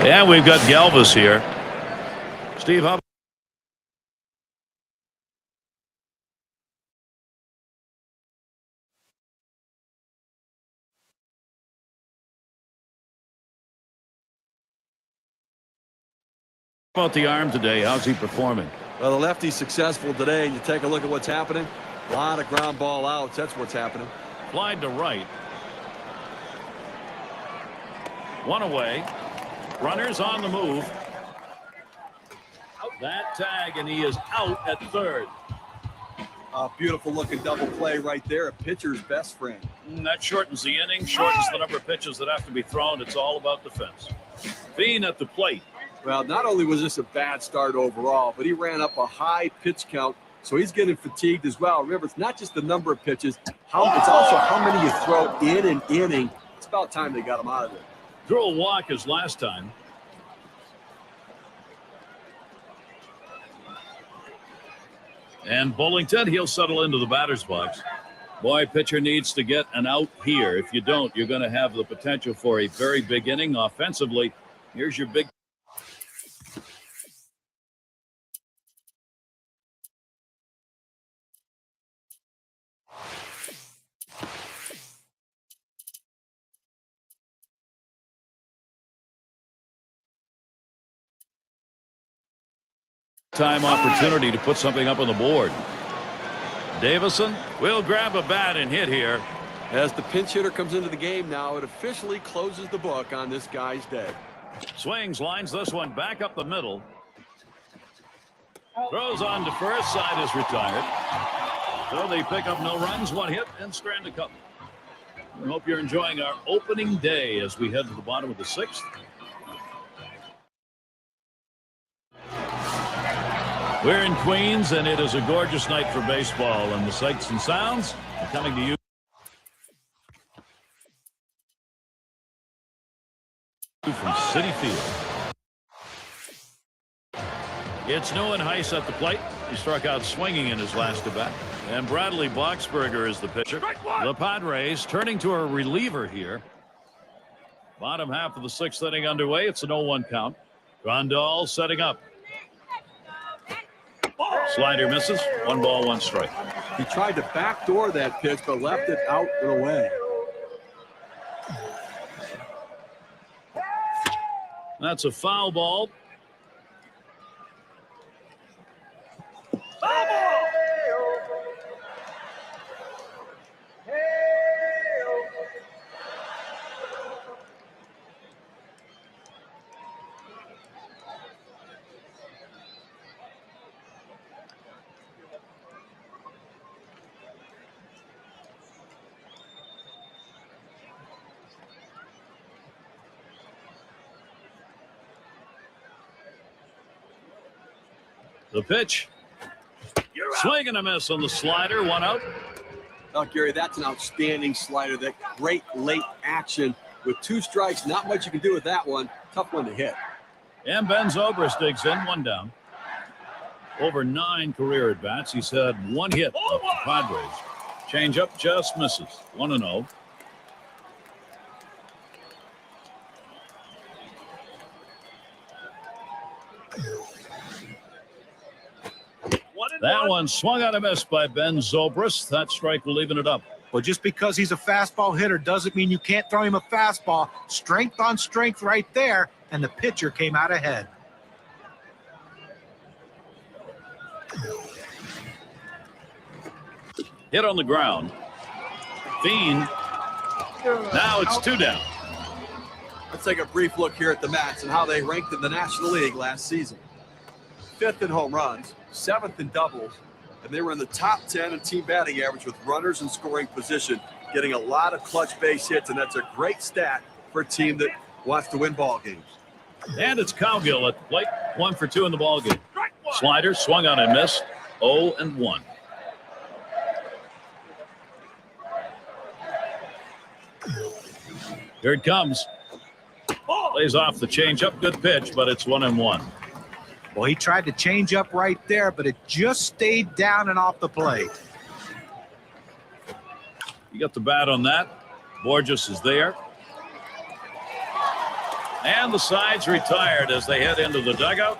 And we've got Galvis here. Steve, how about the arm today? How's he performing? Well, the lefty's successful today, and you take a look at what's happening. A lot of ground ball outs. That's what's happening. Flied to right. One away. Runners on the move. That tag, and he is out at third. A beautiful looking double play right there. A pitcher's best friend. That shortens the inning, shortens the number of pitches that have to be thrown. It's all about defense. Bean at the plate. Well, not only was this a bad start overall, but he ran up a high pitch count, so he's getting fatigued as well. Remember, it's not just the number of pitches, it's also how many you throw in an inning. It's about time they got him out of there. Threw a walk as last time. And Bullington, he'll settle into the batter's box. Boy, pitcher needs to get an out here. If you don't, you're going to have the potential for a very big inning offensively. Here's your big. Time opportunity to put something up on the board. Davison will grab a bat and hit here. As the pinch hitter comes into the game now, it officially closes the book on this guy's day. Swings, lines this one back up the middle. Throws on to first, side is retired. So they pick up no runs, one hit, and strand a couple. We hope you're enjoying our opening day as we head to the bottom of the sixth. We're in Queens, and it is a gorgeous night for baseball, and the sights and sounds are coming to you from Citi Field. It's Neuenhuis at the plate. He struck out swinging in his last at bat. And Bradley Boxberger is the pitcher. The Padres turning to a reliever here. Bottom half of the sixth inning underway. It's an 0-1 count. Grandal setting up. Slider misses. 1 ball, 1 strike. He tried to backdoor that pitch, but left it out and away. That's a foul ball. The pitch. Swing and a miss on the slider. 1 out. Oh, Gary, that's an outstanding slider. That great late action with 2 strikes. Not much you can do with that one. Tough one to hit. And Ben Zobrist digs in. 1 down. Over 9 career at bats. He's had 1 hit of the Padres. Change up just misses. 1-0. That one swung out a miss by Ben Zobrist. That strike will even it up. Well, just because he's a fastball hitter doesn't mean you can't throw him a fastball. Strength on strength right there, and the pitcher came out ahead. Hit on the ground. Fiend. Now it's 2 down. Let's take a brief look here at the Mets and how they ranked in the National League last season. 5th in home runs, 7th in doubles, and they were in the top 10 in team batting average with runners in scoring position, getting a lot of clutch base hits, and that's a great stat for a team that wants to win ball games. And it's Cowgill at the plate. 1 for 2 in the ball game. Slider swung on and missed. 0-1. Here it comes. Lays off the changeup. Good pitch, but it's 1-1. Well, he tried to change up right there, but it just stayed down and off the plate. You got the bat on that. Borges is there. And the sides retired as they head into the dugout.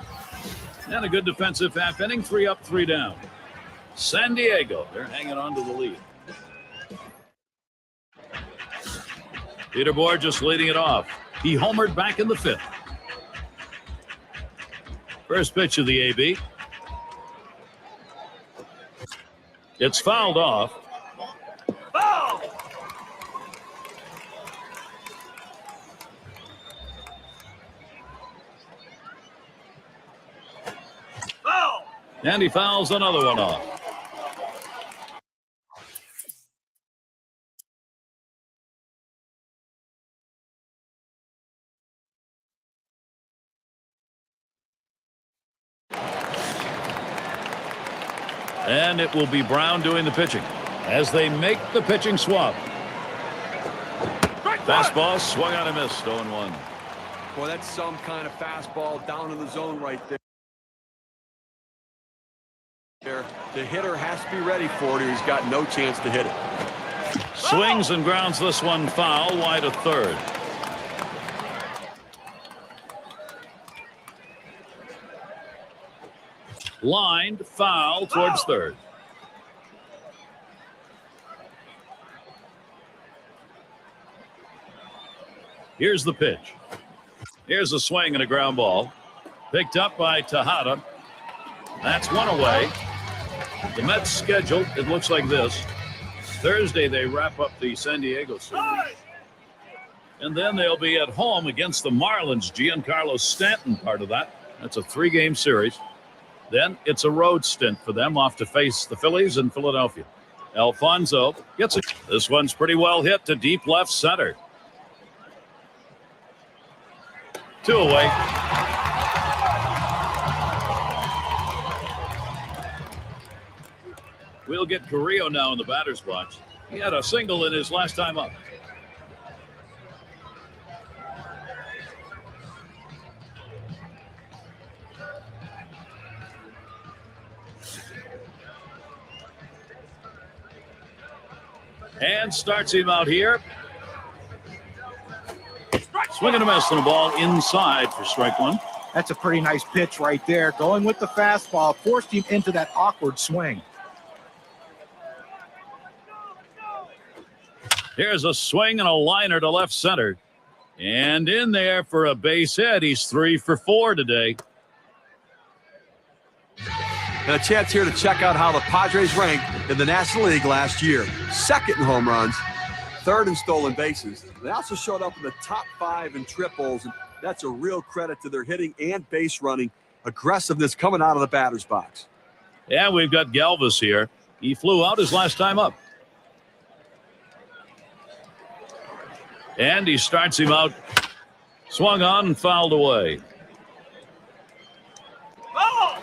And a good defensive half inning, 3 up, 3 down. San Diego, they're hanging on to the lead. Peter Bourjos leading it off. He homered back in the 5th. First pitch of the AB. It's fouled off. Foul! Foul! And he fouls another one off. And it will be Brown doing the pitching as they make the pitching swap. Fastball swung on and missed. 0-1. Boy, that's some kind of fastball down in the zone right there. The hitter has to be ready for it, or he's got no chance to hit it. Swings and grounds this one foul, wide of third. Lined foul towards third. Here's the pitch. Here's a swing and a ground ball. Picked up by Tejada. That's one away. The Mets schedule, it looks like this. Thursday they wrap up the San Diego series. And then they'll be at home against the Marlins. Giancarlo Stanton part of that. That's a 3-game series. Then it's a road stint for them, off to face the Phillies in Philadelphia. Alfonso gets it. This one's pretty well hit to deep left center. 2 away. We'll get Carrillo now in the batter's box. He had a single in his last time up. And starts him out here. Swing and a miss, and a ball inside for strike one. That's a pretty nice pitch right there. Going with the fastball, forced him into that awkward swing. Here's a swing and a liner to left center. And in there for a base hit. He's 3 for 4 today. And a chance here to check out how the Padres ranked in the National League last year. 2nd in home runs, 3rd in stolen bases. They also showed up in the top 5 in triples, and that's a real credit to their hitting and base running aggressiveness coming out of the batter's box. Yeah, we've got Galvis here. He flew out his last time up. And he starts him out. Swung on and fouled away. Oh!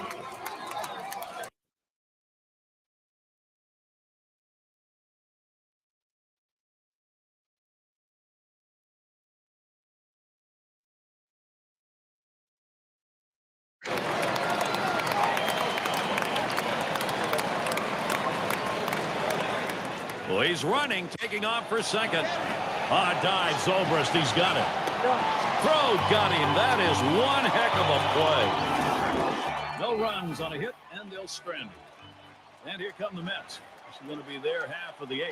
Well, he's running, taking off for second. Dive, Zobrist, he's got it. Throw got him. That is one heck of a play. No runs on a hit, and they'll strand him. And here come the Mets. This is going to be their half of the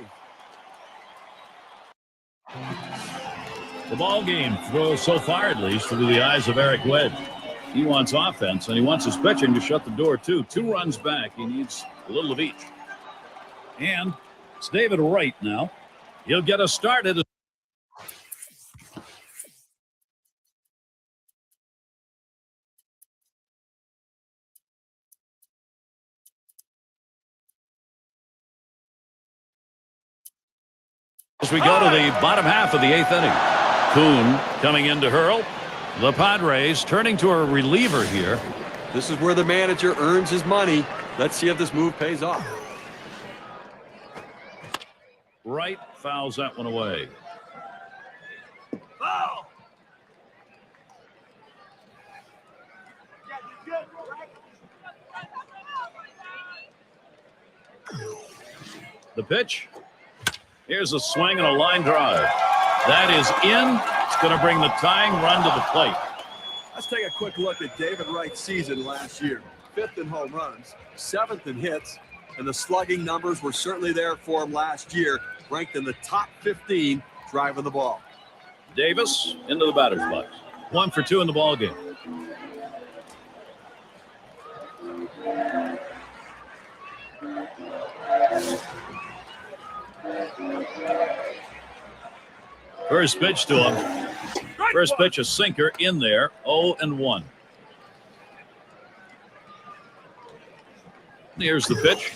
8th. The ball game, so far at least, through the eyes of Eric Wedge. He wants offense, and he wants his pitching to shut the door, too. 2 runs back. He needs a little of each. And it's David Wright now. He'll get us started. As we go to the bottom half of the 8th inning. Kuhn coming in to hurl. The Padres turning to a reliever here. This is where the manager earns his money. Let's see if this move pays off. Wright fouls that one away. Oh! The pitch. Here's a swing and a line drive. That is in, going to bring the tying run to the plate. Let's take a quick look at David Wright's season last year. 5th in home runs, 7th in hits, and the slugging numbers were certainly there for him last year, ranked in the top 15 driving the ball. Davis into the batter's box. 1 for 2 in the ball game. First pitch to him. First pitch, a sinker in there. 0-1. Here's the pitch.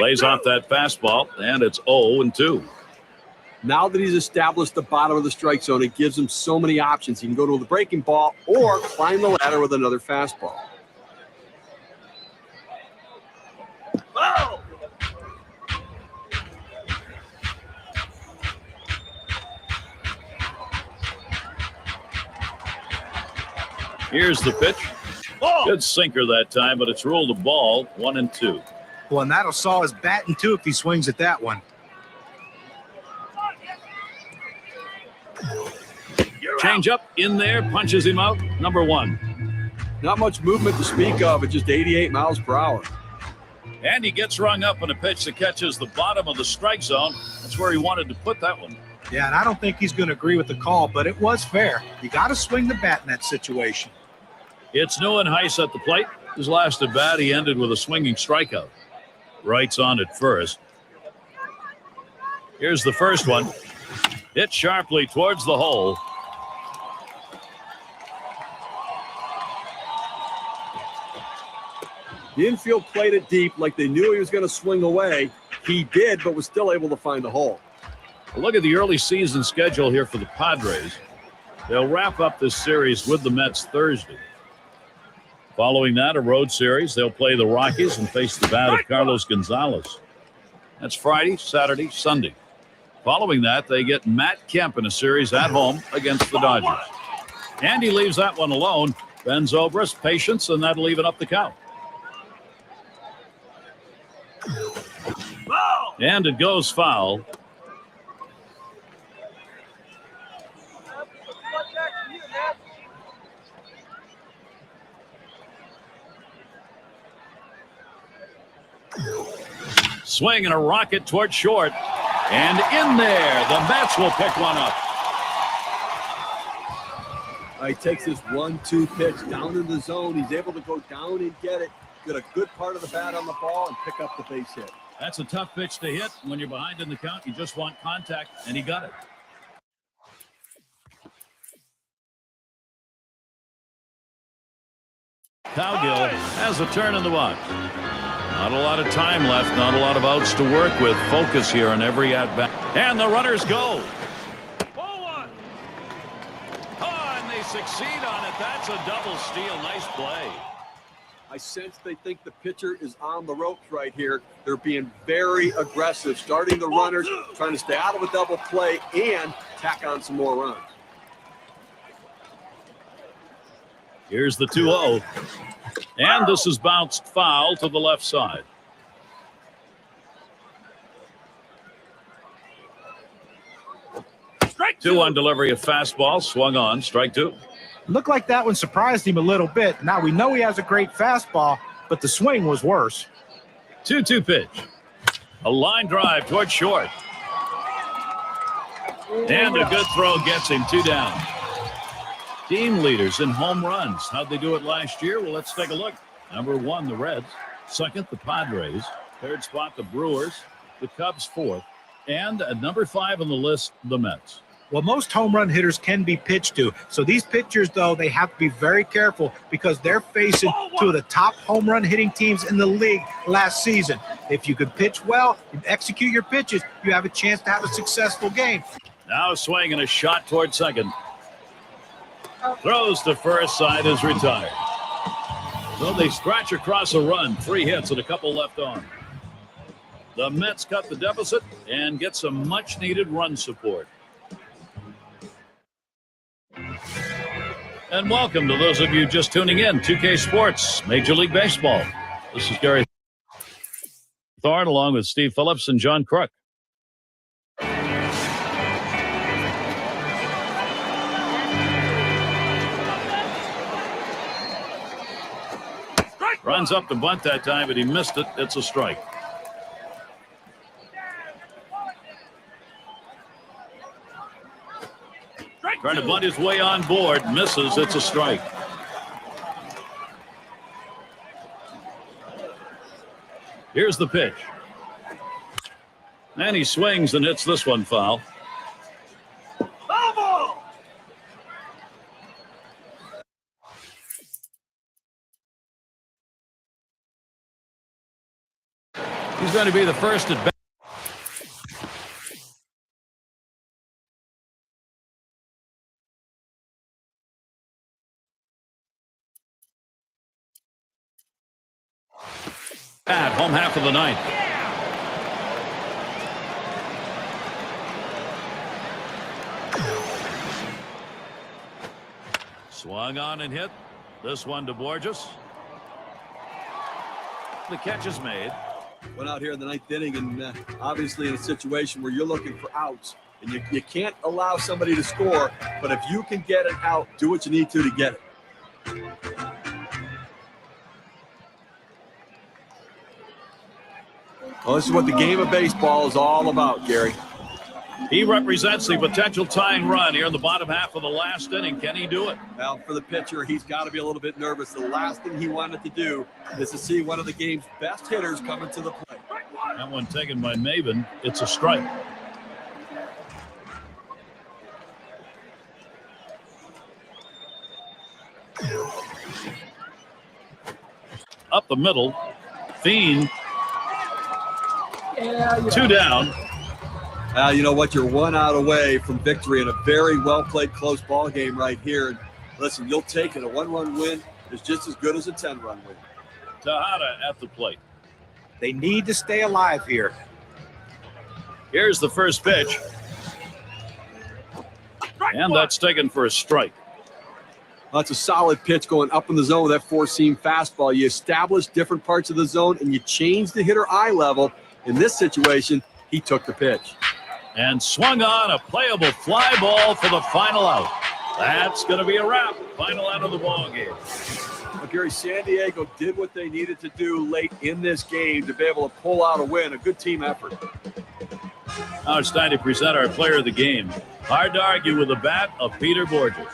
Lays off that fastball, and it's 0-2. Now that he's established the bottom of the strike zone, it gives him so many options. He can go to the breaking ball or climb the ladder with another fastball. Oh! Here's the pitch. Good sinker that time, but it's ruled a ball. 1-2. Well, and that'll saw his batting too if he swings at that one. Change up in there, punches him out. Number 1. Not much movement to speak of at just 88 miles per hour. And he gets rung up on a pitch that catches the bottom of the strike zone. That's where he wanted to put that one. Yeah, and I don't think he's going to agree with the call, but it was fair. You got to swing the bat in that situation. It's Neuenhuis at the plate. His last at bat, he ended with a swinging strikeout. Wright's on at first. Here's the first one. Hit sharply towards the hole. The infield played it deep like they knew he was going to swing away. He did, but was still able to find the hole. Look at the early season schedule here for the Padres. They'll wrap up this series with the Mets Thursday. Following that, a road series. They'll play the Rockies and face the bat of Carlos Gonzalez. That's Friday, Saturday, Sunday. Following that, they get Matt Kemp in a series at home against the Dodgers. And he leaves that one alone. Ben Zobrist, patience, and that'll even up the count. And it goes foul. Swing and a rocket toward short. And in there, the Mets will pick one up. He takes this 1-2 pitch down in the zone. He's able to go down and get it. Get a good part of the bat on the ball and pick up the base hit. That's a tough pitch to hit. When you're behind in the count, you just want contact, and he got it. Cowgill has a turn in the box. Not a lot of time left, not a lot of outs to work with. Focus here on every at-bat. And the runners go. Ball one. Oh, and they succeed on it. That's a double steal. Nice play. I sense they think the pitcher is on the ropes right here. They're being very aggressive, starting the runners, trying to stay out of a double play and tack on some more runs. Here's the 2-0. And this is bounced foul to the left side. Strike 2 on delivery of fastball. Swung on. Strike 2. Looked like that one surprised him a little bit. Now we know he has a great fastball, but the swing was worse. 2-2 pitch. A line drive toward short. And a good throw gets him 2 down. Team leaders in home runs. How'd they do it last year? Well, let's take a look. Number 1, the Reds. Second, the Padres. Third spot, the Brewers. The Cubs, 4th. And at number 5 on the list, the Mets. Well, most home run hitters can be pitched to. So these pitchers, though, they have to be very careful because they're facing two of the top home run hitting teams in the league last season. If you can pitch well, and execute your pitches, you have a chance to have a successful game. Now a swing and a shot toward second. Throws to first, side is retired. So they scratch across a run. 3 hits and a couple left on. The Mets cut the deficit and get some much-needed run support. And welcome to those of you just tuning in. 2K Sports, Major League Baseball. This is Gary Thorne along with Steve Phillips and John Crook. Runs up to bunt that time, but he missed it. It's a strike. Trying to bunt his way on board. Misses. It's a strike. Here's the pitch. And he swings and hits this one foul. He's going to be the first at bat. At home half of the ninth. Swung on and hit. This one to Borges. The catch is made. Went out here in the ninth inning, and obviously in a situation where you're looking for outs, and you can't allow somebody to score, but if you can get it out, do what you need to get it. Well, this is what the game of baseball is all about, Gary. He represents the potential tying run here in the bottom half of the last inning. Can he do it? Well, for the pitcher, he's got to be a little bit nervous. The last thing he wanted to do is to see one of the game's best hitters come into the plate. That one taken by Maven. It's a strike. Up the middle. Fiend. Two down. You know what? You're 1 out away from victory in a very well-played close ball game right here. And listen, you'll take it. A 1-run win is just as good as a 10-run win. Tejada at the plate. They need to stay alive here. Here's the first pitch. And that's taken for a strike. That's a solid pitch going up in the zone with that four-seam fastball. You establish different parts of the zone, and you change the hitter eye level. In this situation, he took the pitch. And swung on a playable fly ball for the final out. That's going to be a wrap. Final out of the ball game. Well, Gary, San Diego did what they needed to do late in this game to be able to pull out a win. A good team effort. Now it's time to present our player of the game. Hard to argue with the bat of Peter Borges.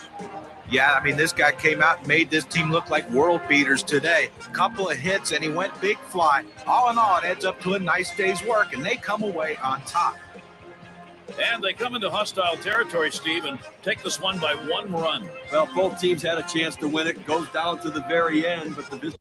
Yeah, I mean, this guy came out and made this team look like world beaters today. Couple of hits, and he went big fly. All in all, it adds up to a nice day's work, and they come away on top. And they come into hostile territory, Steve, and take this one by 1 run. Well, both teams had a chance to win it. Goes down to the very end, but the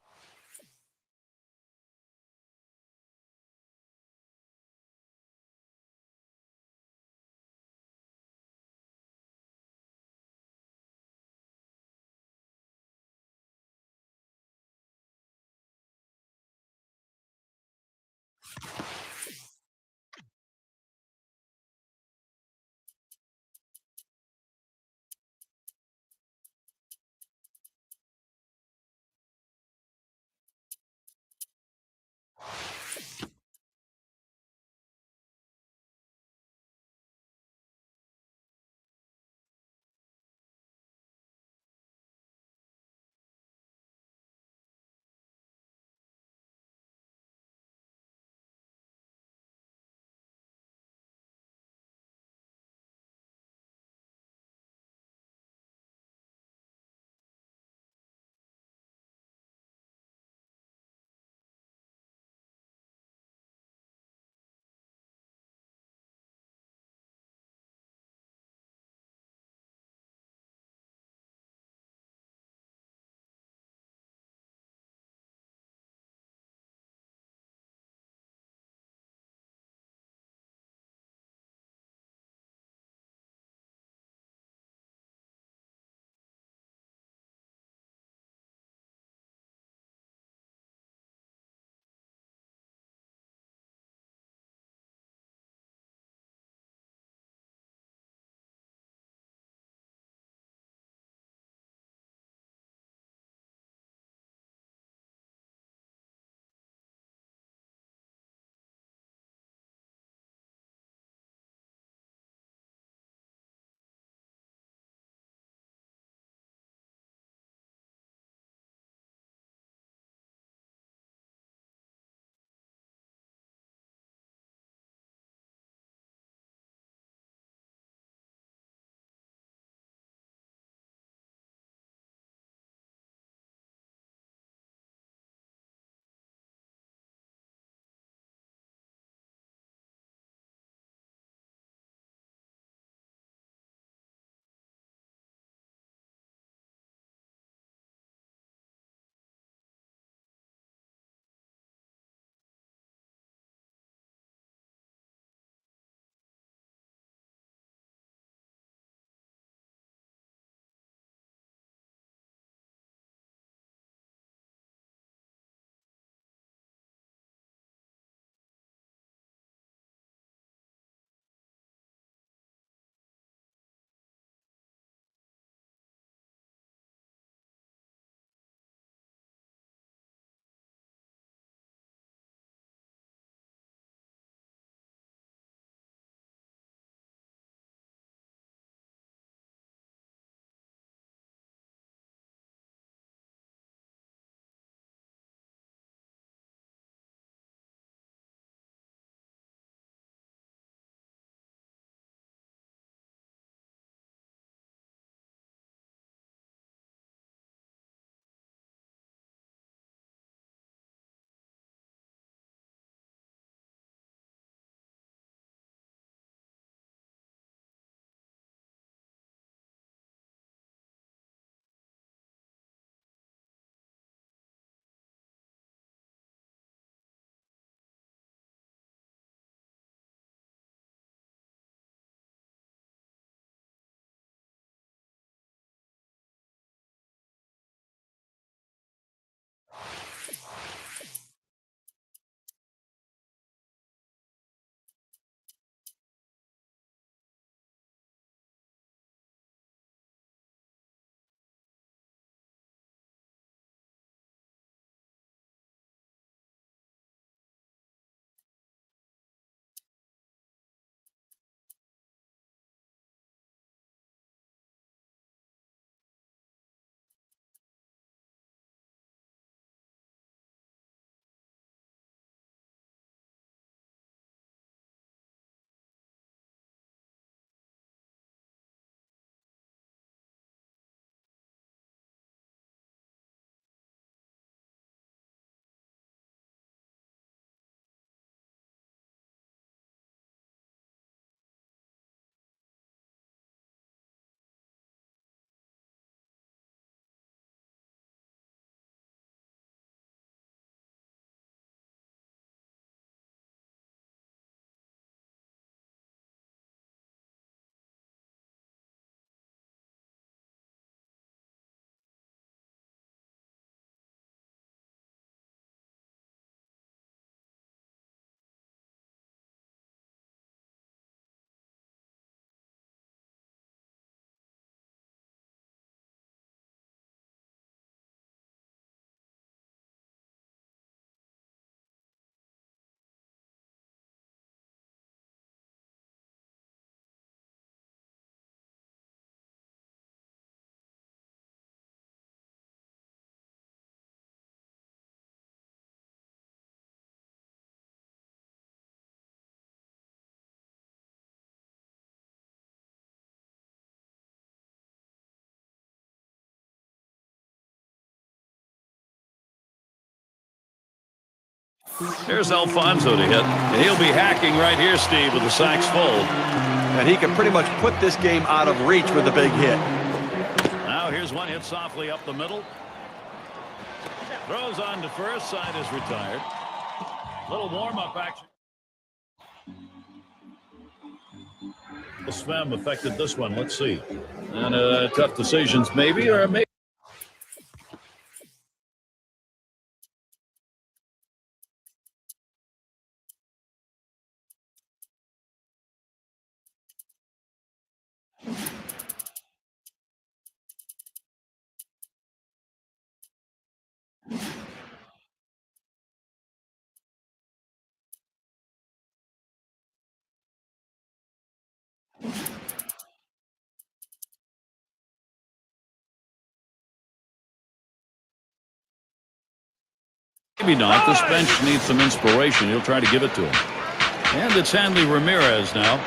There's Alfonso to hit. And he'll be hacking right here, Steve, with the sacks full. And he can pretty much put this game out of reach with a big hit. Now here's one hit softly up the middle. Throws on to first. Side is retired. Little warm-up action. The swim affected this one. Let's see. And tough decisions maybe, or maybe. Maybe not. This bench needs some inspiration. He'll try to give it to him. And it's Hanley Ramirez now.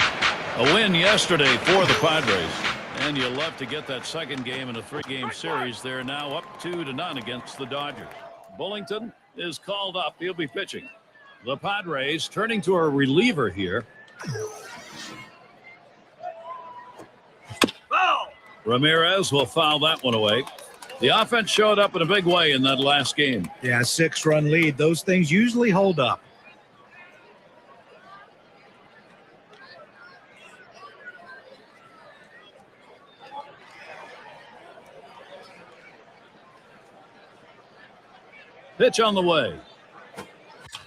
A win yesterday for the Padres. And you love to get that second game in a 3-game series. They're now up 2-0 against the Dodgers. Bullington is called up. He'll be pitching. The Padres turning to a reliever here. Ramirez will foul that one away. The offense showed up in a big way in that last game. Yeah, 6-run lead. Those things usually hold up. Pitch on the way.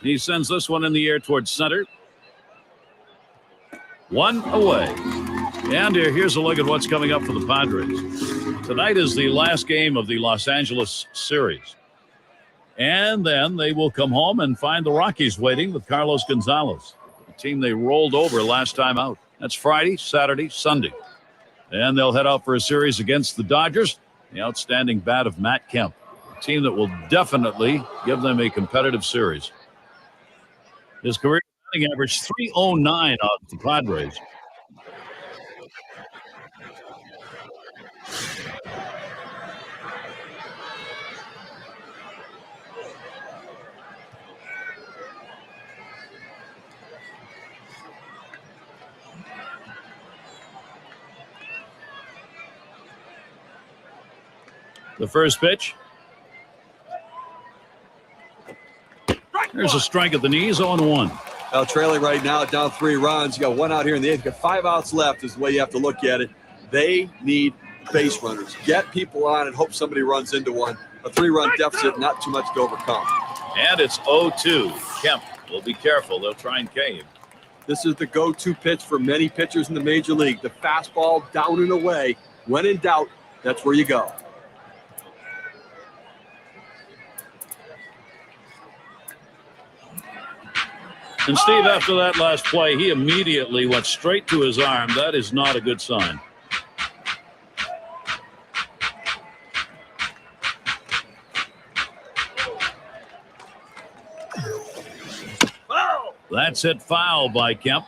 He sends this one in the air towards center. One away. And here's a look at what's coming up for the Padres. Tonight is the last game of the Los Angeles series. And then they will come home and find the Rockies waiting with Carlos Gonzalez, the team they rolled over last time out. That's Friday, Saturday, Sunday. And they'll head out for a series against the Dodgers, the outstanding bat of Matt Kemp, a team that will definitely give them a competitive series. His career batting average 309 off the Padres. The first pitch. There's a strike at the knees, 0-1. Well, trailing right now, down 3 runs. You got 1 out here in the 8th. You got 5 outs left is the way you have to look at it. They need base runners. Get people on and hope somebody runs into one. A 3-run deficit, not too much to overcome. And it's 0-2. Kemp will be careful. They'll try and cave. This is the go-to pitch for many pitchers in the major league. The fastball down and away. When in doubt, that's where you go. And Steve, after that last play, he immediately went straight to his arm. That is not a good sign. That's hit foul by Kemp.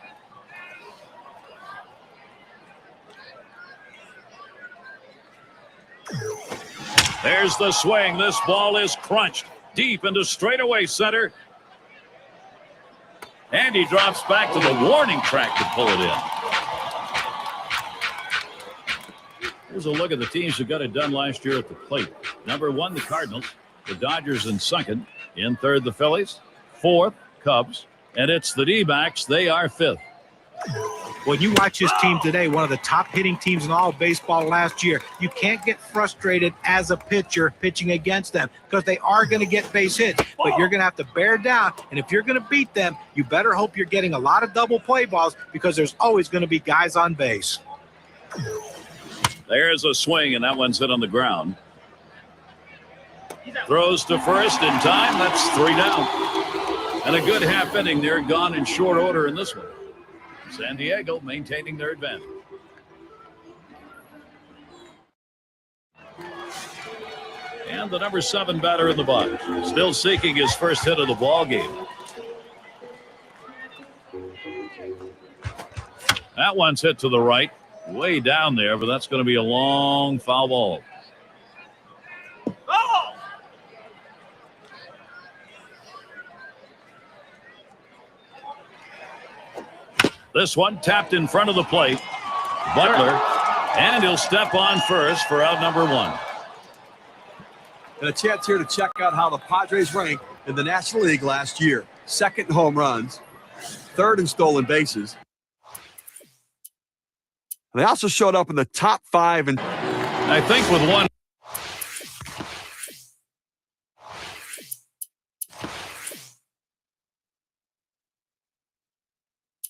There's the swing. This ball is crunched deep into straightaway center. And he drops back to the warning track to pull it in. Here's a look at the teams who got it done last year at the plate. Number 1, the Cardinals. The Dodgers in second. In third, the Phillies. Fourth, Cubs. And it's the D-backs. They are fifth. When you watch this team today, one of the top hitting teams in all of baseball last year, you can't get frustrated as a pitcher pitching against them because they are going to get base hits, but you're going to have to bear down. And if you're going to beat them, you better hope you're getting a lot of double play balls because there's always going to be guys on base. There's a swing, and that one's hit on the ground. Throws to first in time. That's 3 down. And a good half inning there, gone in short order in this one. San Diego maintaining their advantage. And the number 7 batter in the box, still seeking his first hit of the ball game. That one's hit to the right, way down there, but that's going to be a long foul ball. This one tapped in front of the plate. Butler, and he'll step on first for out number 1. And a chance here to check out how the Padres ranked in the National League last year. 2nd in home runs, 3rd in stolen bases. They also showed up in the top 5. And I think with one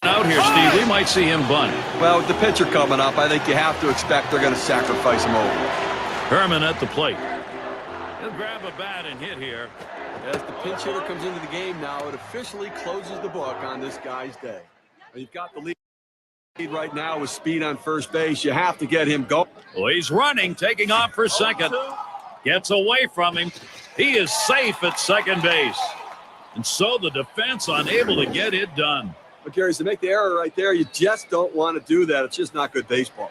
out here, Steve, we might see him bunt. Well, with the pitcher coming up, I think you have to expect they're going to sacrifice him over. Herman at the plate. He'll grab a bat and hit here. As the pinch hitter comes into the game now, it officially closes the book on this guy's day. You've got the lead right now with speed on first base. You have to get him going. Well, he's running, taking off for second. Gets away from him. He is safe at second base. And so the defense unable to get it done. But Gary, to make the error right there, you just don't want to do that. It's just not good baseball.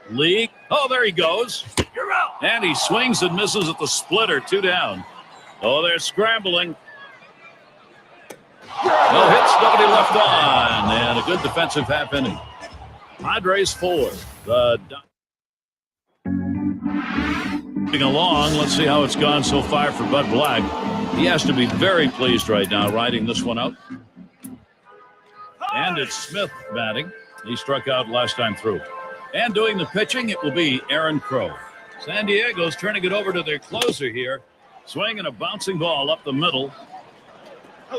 League. Oh, there he goes. You're out. And he swings and misses at the splitter. 2 down. Oh, they're scrambling. No hits, nobody left on. And a good defensive half inning. Padres 4. Moving along, let's see how it's gone so far for Bud Black. He has to be very pleased right now riding this one out. And it's Smith batting. He struck out last time through. And doing the pitching, it will be Aaron Crow. San Diego's turning it over to their closer here. Swinging a bouncing ball up the middle.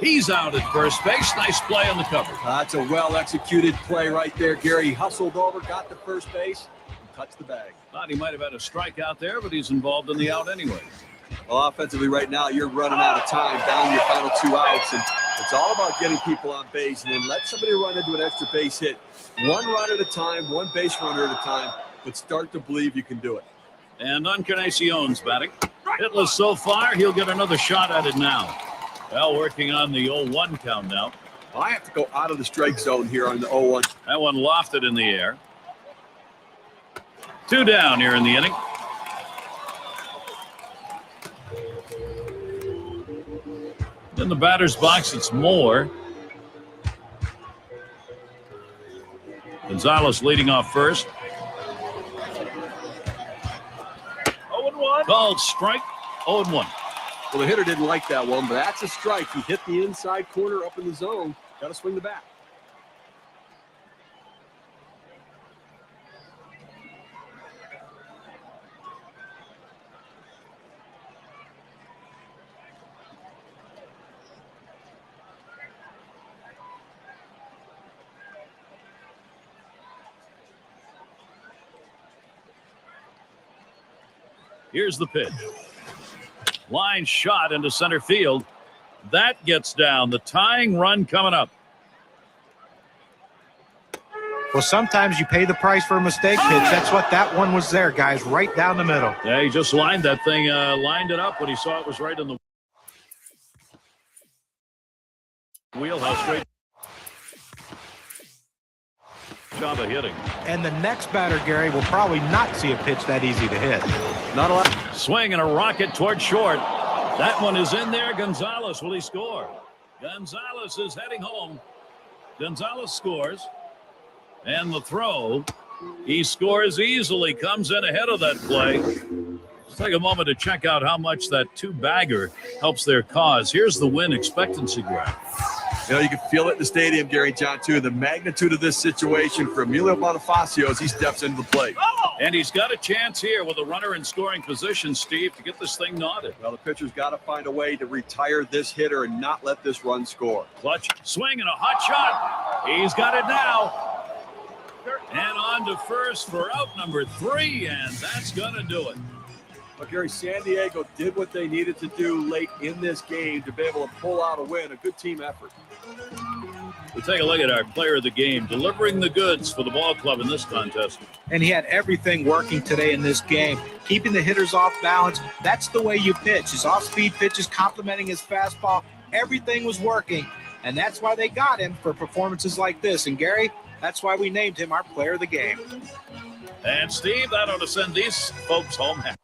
He's out at first base. Nice play on the cover. That's a well-executed play right there, Gary. He hustled over, got to first base, and touched the bag. Thought he might have had a strikeout there, but he's involved in the out anyway. Well, offensively right now, you're running out of time, down your final 2 outs, and it's all about getting people on base and then let somebody run into an extra base hit. 1 run at a time, 1 base runner at a time, but start to believe you can do it. And Encarnacion's batting. Hitless so far. He'll get another shot at it now. Well, working on the 0-1 count now. I have to go out of the strike zone here on the 0-1. That one lofted in the air. 2 down here in the inning. In the batter's box, it's Moore. Gonzalez leading off first. 0-1. Called strike. 0-1. Well, the hitter didn't like that one, but that's a strike. He hit the inside corner up in the zone. Got to swing the bat. Here's the pitch. Line shot into center field. That gets down. The tying run coming up. Well, sometimes you pay the price for a mistake pitch. That's what that one was there, guys, right down the middle. Yeah, he just lined that thing, lined it up when he saw it was right in the wheelhouse. Great job of hitting. And the next batter, Gary, will probably not see a pitch that easy to hit. Not a lot. Swing and a rocket toward short. That one is in there. Gonzalez, will he score? Gonzalez is heading home. Gonzalez scores. And the throw, he scores easily, comes in ahead of that play. Let's take a moment to check out how much that 2-bagger helps their cause. Here's the win expectancy graph. You know, you can feel it in the stadium, Gary, John, too. The magnitude of this situation for Emilio Bonifacio as he steps into the plate. And he's got a chance here with a runner in scoring position, Steve, to get this thing knotted. Well, the pitcher's got to find a way to retire this hitter and not let this run score. Clutch, swing, and a hot shot. He's got it now. And on to first for out number 3, and that's going to do it. But Gary, San Diego did what they needed to do late in this game to be able to pull out a win. A good team effort. We'll take a look at our player of the game, delivering the goods for the ball club in this contest. And he had everything working today in this game. Keeping the hitters off balance, that's the way you pitch. His off-speed pitches complementing his fastball. Everything was working, and that's why they got him for performances like this. And Gary, that's why we named him our player of the game. And Steve, that ought to send these folks home happy.